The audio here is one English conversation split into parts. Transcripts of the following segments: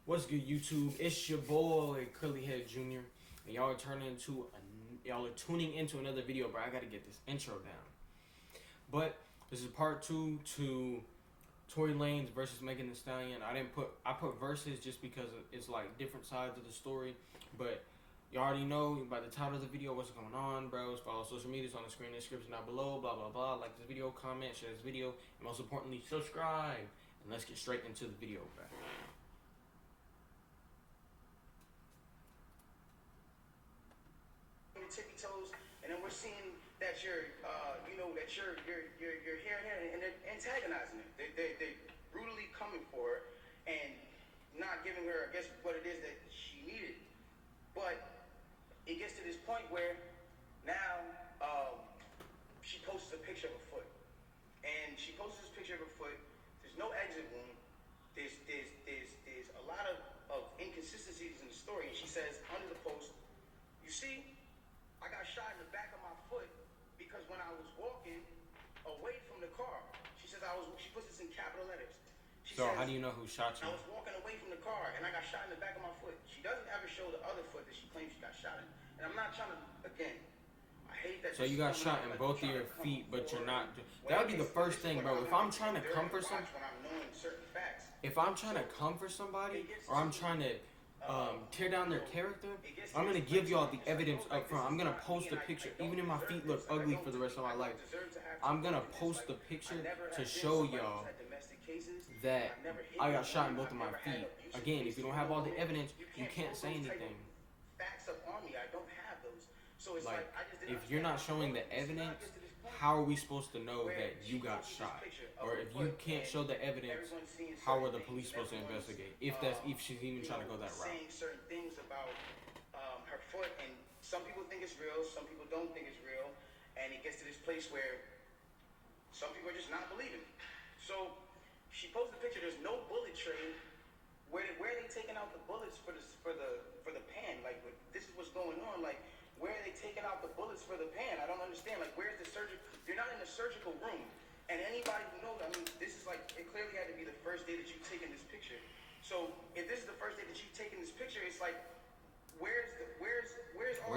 What's good, YouTube? It's your boy Curlyheaded Junior, and y'all are tuning into another video. But I gotta get this intro down. But this is part 2 to Tory Lanez versus Megan Thee Stallion. I put verses just because it's like different sides of the story. But you already know by the title of the video what's going on, bros. Follow social medias on the screen description down below. Blah blah blah. Like this video, comment, share this video, and most importantly, subscribe. And let's get straight into the video, bro. Tippy toes, and then we're seeing that you're hearing her, and they're antagonizing her. They're brutally coming for her and not giving her, I guess, what it is that she needed. But it gets to this point where now she posts a picture of her foot, and she posts this picture of her foot. There's no exit wound. There's a lot of inconsistencies in the story, and she says under the post, "You see, I got shot in the back of my foot because when I was walking away from the car," she says she puts this in capital letters. She So says, how do you know who shot you? "I was walking away from the car and I got shot in the back of my foot." She doesn't ever show the other foot that she claims she got shot in. And I'm not trying to, again, I hate that. So you got shot in both of your feet, but you're not. That would be the first thing, bro. If I'm trying to come for somebody, or I'm trying to tear down their character, I'm gonna give y'all the evidence up front. I'm gonna post the picture, even if my feet look ugly for the rest of my life. I'm gonna post the picture to show y'all that I got shot in both of my feet. Again, if you don't have all the evidence, you can't say anything. Facts up on me, I don't have those. So it's like if you're not showing the evidence, how are we supposed to know that you got shot? Or if you can't show the evidence, how are the police supposed to investigate? If she's even trying to go that route. Saying certain things about her foot, and some people think it's real, some people don't think it's real, and it gets to this place where some people are just not believing. So she posted a picture. There's no bullet trade. Where are they taking out the bullets for the pan? Like, this is what's going on. Like, where are they taking out the bullets for the pan? I don't understand. Like, where's the surgery? You're not in the surgical room. And anybody who knows, I mean, this is like, it clearly had to be the first day that you've taken this picture. So if this is the first day that you've taken this picture, it's like, where's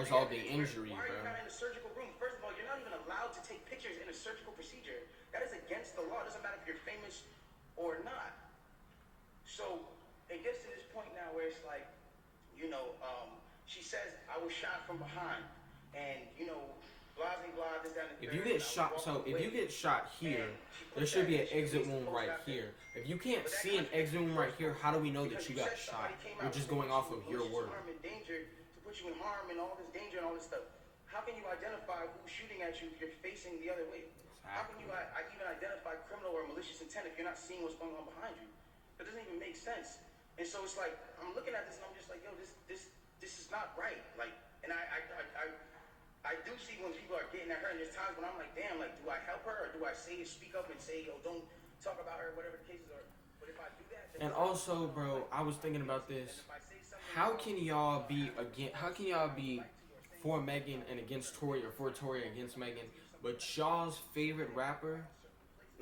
all the injury, Why are you not in the surgical room? First of all, you're not even allowed to take pictures in a surgical procedure. That is against the law. It doesn't matter if you're famous or not. So it gets to this point now where it's like, she says, "I was shot from behind," and blah blah blah. This down. If you get shot, if you get shot here, there should be an exit wound right here. If you can't see an exit wound right here, how do we know that you got shot? We're just going off of your word. Danger to put you in harm and all this danger and all this stuff. How can you identify who's shooting at you if you're facing the other way? How can you even identify criminal or malicious intent if you're not seeing what's going on behind you? That doesn't even make sense. And so it's like, I'm looking at this and I'm just like, yo, this is not right. Like, and I do see when people are getting at her, and there's times when I'm like, damn, like, do I help her or do I speak up and say, yo, don't talk about her, whatever the cases are. But if I do that, and also, bro, I was thinking about this. How can y'all be for Megan and against Tory, or for Tory against Megan, but y'all's favorite rapper?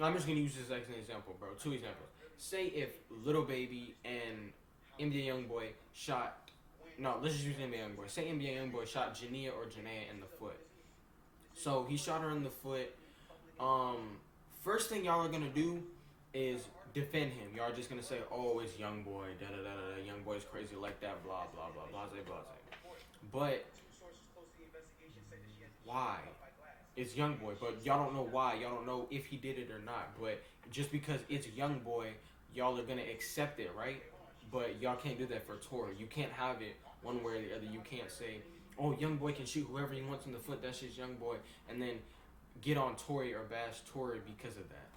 I'm just gonna use this as an example, bro. 2 examples. Say if Lil Baby and NBA Youngboy shot. No, let's just use NBA Youngboy. Say NBA Youngboy shot Jania or Janaea in the foot. So he shot her in the foot. First thing y'all are gonna do is defend him. Y'all are just gonna say, "Oh, it's Youngboy, da da da da. Youngboy's crazy like that, blah blah blah, blase blase." But why? It's Youngboy, but y'all don't know why. Y'all don't know if he did it or not. But just because it's Youngboy, y'all are gonna accept it, right? But y'all can't do that for Tory. You can't have it one way or the other. You can't say, "Oh, Youngboy can shoot whoever he wants in the foot. That's just Youngboy," and then get on Tory or bash Tory because of that.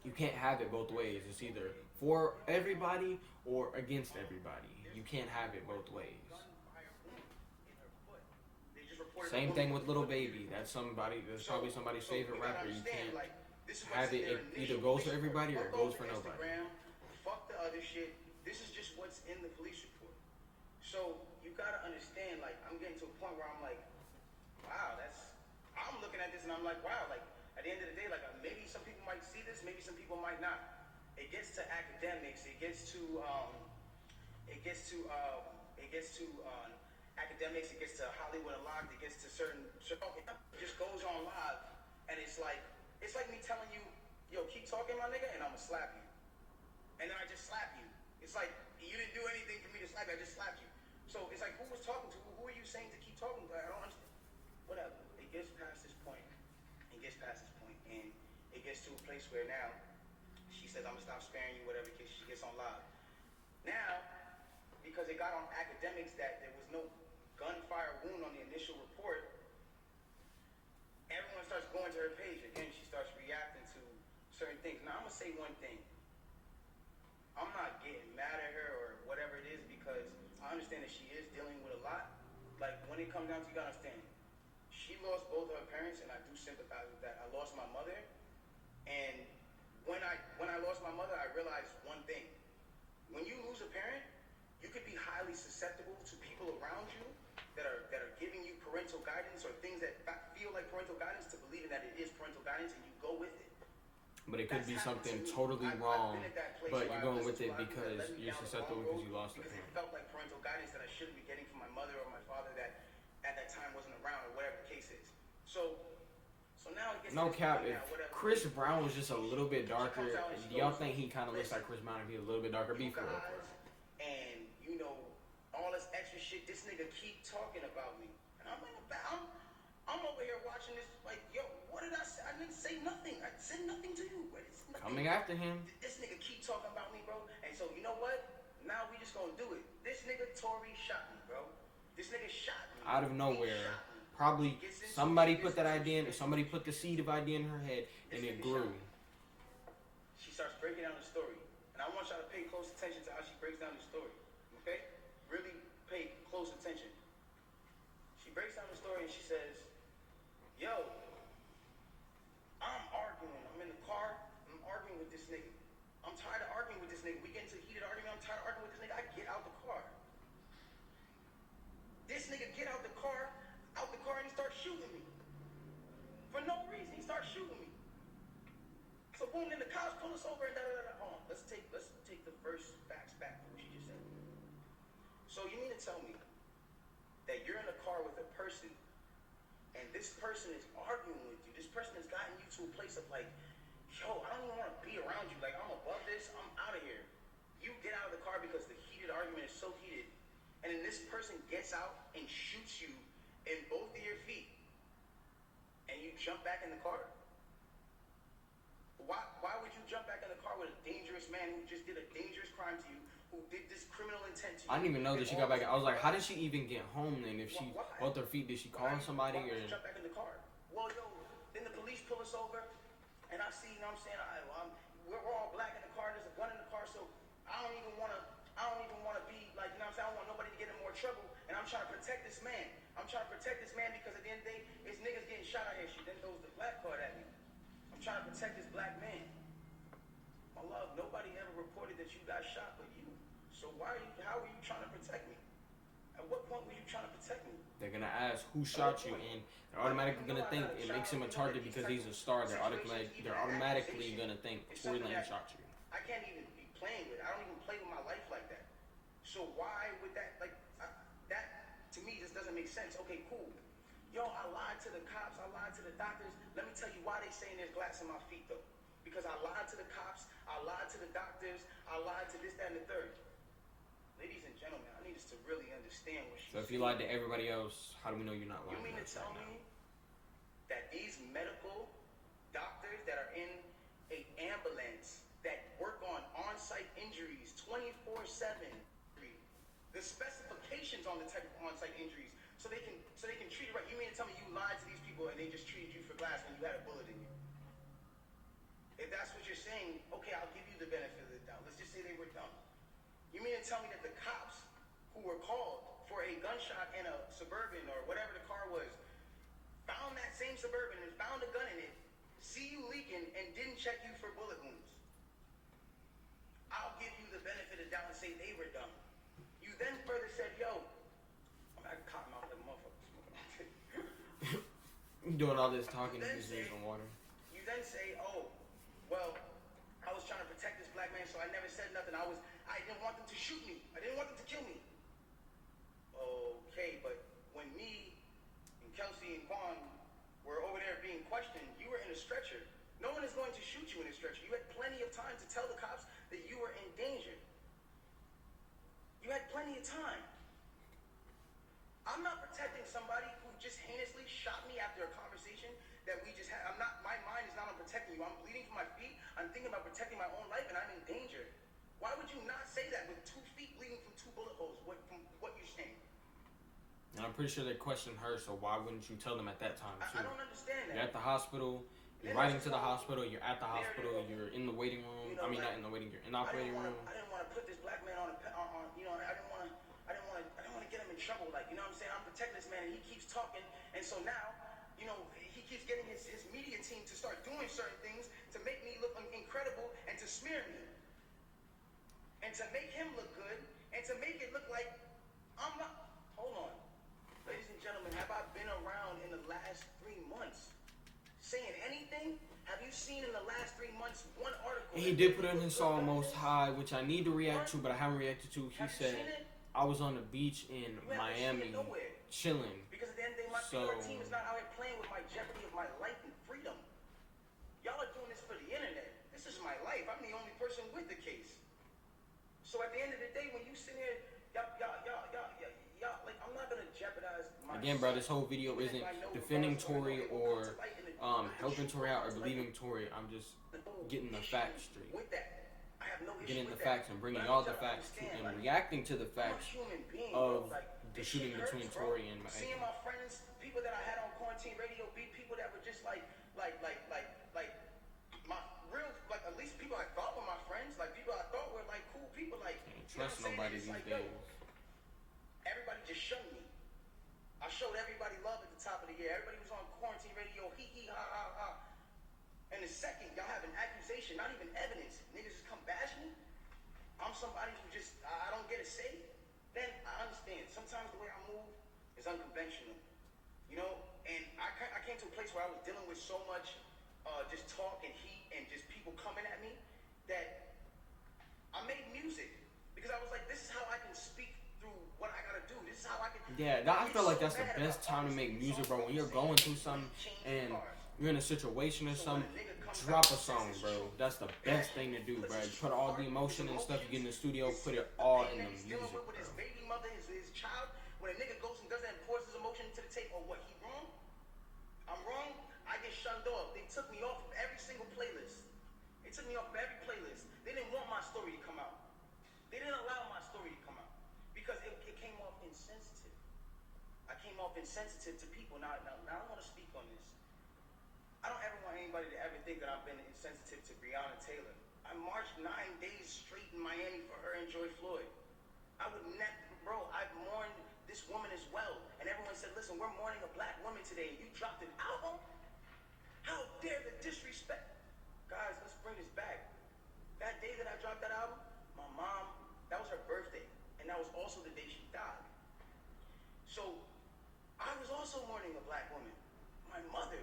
You can't have it both ways. It's either for everybody or against everybody. You can't have it both ways. Same thing with Lil Baby. That's probably somebody's favorite rapper. You can't have it. It either goes for everybody or it goes for nobody. Fuck the other shit. This is just what's in the police report. So you gotta understand, like, I'm getting to a point where I'm like, wow, I'm looking at this and I'm like, wow, like, at the end of the day, like, maybe some people might see this, maybe some people might not. It gets to academics, it gets to it gets to academics, it gets to Hollywood Unlocked, it gets to certain it just goes on live, and it's like me telling you, yo, keep talking, my nigga, and I'ma slap you, and then I just slap you. It's like you didn't do anything for me to slap you, I just slapped you. So it's like, who was talking to? Who are you saying to keep talking to? I don't understand. Whatever. It gets past this point. It gets past this point, and it gets to a place where now she says, I'm gonna stop sparing you, whatever case she gets on live. Now, because it got on academics that there was no gunfire wound on the initial report, everyone starts going to her page. Again, she starts reacting to certain things. Now, I'm gonna say one thing. I'm not getting mad at her or whatever it is, because I understand that she is dealing with a lot. Like, when it comes down to, you gotta understand, she lost both of her parents, and I do sympathize with that. I lost my mother, and when I lost my mother, I realized one thing. When you lose a parent, you could be highly susceptible to people around you that are giving you parental guidance or things that feel like parental guidance, to believing that it is parental guidance, and you go with it. But it could be something totally wrong, but you're going with it because you're susceptible because you lost a parent. It felt like parental guidance that I shouldn't be getting from my mother or my father that at that time wasn't around, or whatever the case is. So now it gets no cap. If Chris Brown was just a little bit darker, do y'all think he kind of looks like Chris Brown if he was a little bit darker? Be for real. And you know all this extra shit. This nigga keep talking about me, and I'm over here watching this like, yo, what did I say? I didn't say nothing. I said nothing to you. Coming after him. This nigga keep talking about me, bro. And so you know what? Now we just gonna do it. This nigga Tory shot me, bro. This nigga shot me. Out of nowhere. Probably somebody put that idea in, or somebody put the seed of idea in her head, and it grew. She starts breaking down the story. And I want y'all to pay close attention to how she breaks down the story. Okay? Really pay close attention. She breaks down the story and she says, yo, I'm arguing. I'm in the car. I'm arguing with this nigga. I'm tired of arguing with this nigga. We get into a heated argument. I'm tired of arguing with this nigga. I get out the car. This nigga get out the car, and he starts shooting me. For no reason, he starts shooting me. So boom, then the cops pull us over and da-da-da-da. Hold on, let's take the first facts back from what she just said. So you mean to tell me that you're in a car with a person, and this person is arguing with you. This person has gotten you to a place of like, yo, I don't even want to be around you. Like, I'm above this. I'm out of here. You get out of the car because the heated argument is so heated, and then this person gets out and shoots you in both of your feet, and you jump back in the car? Why would you jump back in the car with a dangerous man who just did a dangerous crime to you, who did this criminal intent to you? I didn't even know that she got back. I was like, how did she even get home then? If she both her feet, did she call somebody or? Jump back in the car. Well, yo, then the police pull us over, and I see, you know what I'm saying? We're all black in the car. There's a gun in the car, so I don't even want to be like, you know what I'm saying? I don't want nobody to get in more trouble, and I'm trying to protect this man. Because at the end of the day, it's niggas getting shot out here. She then throws the black card at me. I'm trying to protect this black man. My love, nobody ever reported that you got shot but you. So how are you trying to protect me? At what point were you trying to protect me? They're gonna ask who shot you, and they're automatically gonna think it makes him a target because he's a star. They're automatically gonna think Tory Lanez shot you. I can't even be playing with it. I don't even play with my life like that. So why would that, like, that to me just doesn't make sense. Okay, cool. Yo, I lied to the cops. I lied to the doctors. Let me tell you why they saying there's glass in my feet, though. Because I lied to the cops. I lied to the doctors. I lied to this, that, and the third. Ladies and gentlemen, I need us to really understand what she's saying. So if you lied to everybody else, how do we know you're not lying? You mean to tell me that these medical doctors that are in an ambulance that work on on-site injuries 24/7, the specifications on the type of on-site injuries, so they can treat it right? You mean to tell me you lied to these people and they just treated you for glass when you had a bullet in you? If that's what you're saying, okay, I'll give you the benefit of the doubt. Let's just say they were dumb. You mean to tell me that the cops who were called for a gunshot in a Suburban or whatever the car was found that same Suburban and found a gun in it, see you leaking, and didn't check you for bullet wounds? I'll give you the benefit of the doubt and say they were dumb. You then further said, yo, I'm not cotton mouth like a motherfucker. Doing all this talking and just drinking water. You then say, oh, well, I was trying to protect this black man, so I never said nothing. I I didn't want them to shoot me. I didn't want them to kill me. Okay, but when me and Kelsey and Vaughn were over there being questioned, you were in a stretcher. No one is going to shoot you in a stretcher. You had plenty of time to tell the cops that you were in danger. You had plenty of time. I'm not protecting somebody who just heinously shot me after a conversation that we just had. My mind is not on protecting you. I'm bleeding from my feet. I'm thinking about protecting my own life, and I'm in danger. Why would you not say that with 2 feet bleeding from 2 bullet holes? From what you're saying? And I'm pretty sure they questioned her, so why wouldn't you tell them at that time, too? I don't understand that. You're at the hospital. You're riding to the hospital. You're at the hospital. You're in the waiting room. Not in the waiting room. You're in the operating room. I didn't want to put this black man on. I didn't want to get him in trouble. Like, you know what I'm saying? I'm protecting this man, and he keeps talking. And so now, he keeps getting his media team to start doing certain things to make me look incredible and to smear me. And to make him look good and to make it look like I'm not. Hold on. Ladies and gentlemen, have I been around in the last 3 months saying anything? Have you seen in the last 3 months one article? He did put in his song Most High, which I need to react to, but I haven't reacted to. He said, I was on the beach in Miami chilling. Because at the end of the day, my favorite team is not out here playing with my jeopardy of my life and freedom. Y'all are doing this for the internet. This is my life. I'm the only person with the case. So at the end of the day, when you sit here, y'all, like, I'm not gonna jeopardize my. Again, bro, this whole video isn't defending Tory or helping Tory out or believing Tory. I'm just getting the facts straight. With that, I have no issue getting with the that. facts and bringing y'all the facts too, and reacting to the facts of the shooting between Tory and seeing my friends, people that I had on quarantine radio, be people that were just like my real, like, at least people I thought were my friends, like people I thought were like cool people, like, can't trust nobody these days. Everybody just shunned me. I showed everybody love at the top of the year. Everybody was on quarantine radio, hee hee ha ha ha. And the second y'all have an accusation, not even evidence, niggas just come bash me. I'm somebody who just I don't get a say. Then I understand. Sometimes the way I move is unconventional, And I came to a place where I was dealing with so much just talk and heat and just people coming at me that I made music because I was like, this is how I can speak through what I gotta do. This is how I can. Yeah, I feel like that's the best time to make music, bro. When you're going through something and you're in a situation or something, drop a song, bro. That's the best thing to do, bro. You put all the emotion and stuff you get in the studio, put it all in the music, bro. With his baby mother, his child, when a nigga goes and does that and pours his emotion into the tape, or what, he wrong? I'm wrong? I get shunned off. They took me off of every single playlist. They took me off of every playlist. They didn't want my story to come out. They didn't allow my story to come out because it came off insensitive. I came off insensitive to people. Now I don't want to speak on this. I don't ever want anybody to ever think that I've been insensitive to Breonna Taylor. I marched 9 days straight in Miami for her and George Floyd. I would never, bro, I've mourned this woman as well. And everyone said, listen, we're mourning a black woman today. You dropped an album? How dare the disrespect? Guys, let's bring this back. That day that I dropped that album, my mom, that was her birthday. And that was also the day she died. So I was also mourning a black woman. My mother.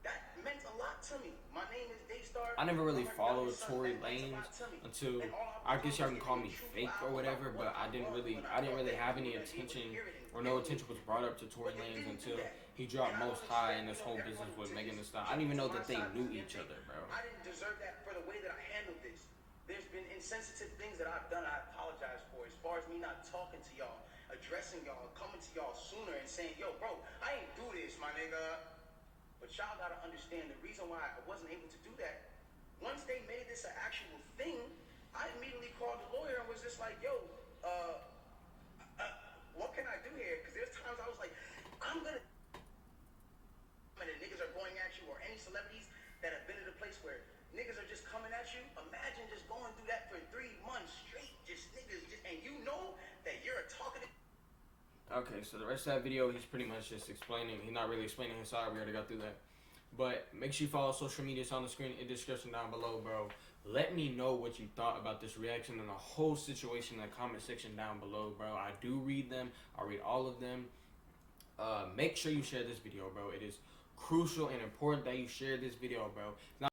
That meant a lot to me. My name is Daystar. I never really followed Tory Lanez until, I guess y'all can call me fake or whatever, but I didn't really have any attention, or no attention was brought up to Tory Lanez until he dropped Most High and this whole business with Megan Thee Stallion. I didn't even know that they knew each other, bro. I didn't deserve that for the way that I handled this. There's been insensitive things that I've done I apologize for, as far as me not talking to y'all, addressing y'all, coming to y'all sooner and saying, yo, bro, I ain't do this, my nigga. But y'all gotta understand the reason why I wasn't able to do that. Once they made this an actual thing, I immediately called the lawyer and was just like, yo, what can I do here? Because there's times I was like, I'm gonna. And the niggas are going at you, or any celebrities that have been at a place where niggas are just coming at you. Imagine just going through that for 3 months straight, just niggas, and you know that you're a talkative. Okay, so the rest of that video, he's pretty much just explaining. He's not really explaining his side. We already got through that. But make sure you follow social medias on the screen in the description down below, bro. Let me know what you thought about this reaction and the whole situation in the comment section down below, bro. I do read them. I read all of them. Make sure you share this video, bro. It is crucial and important that you share this video, bro. Now,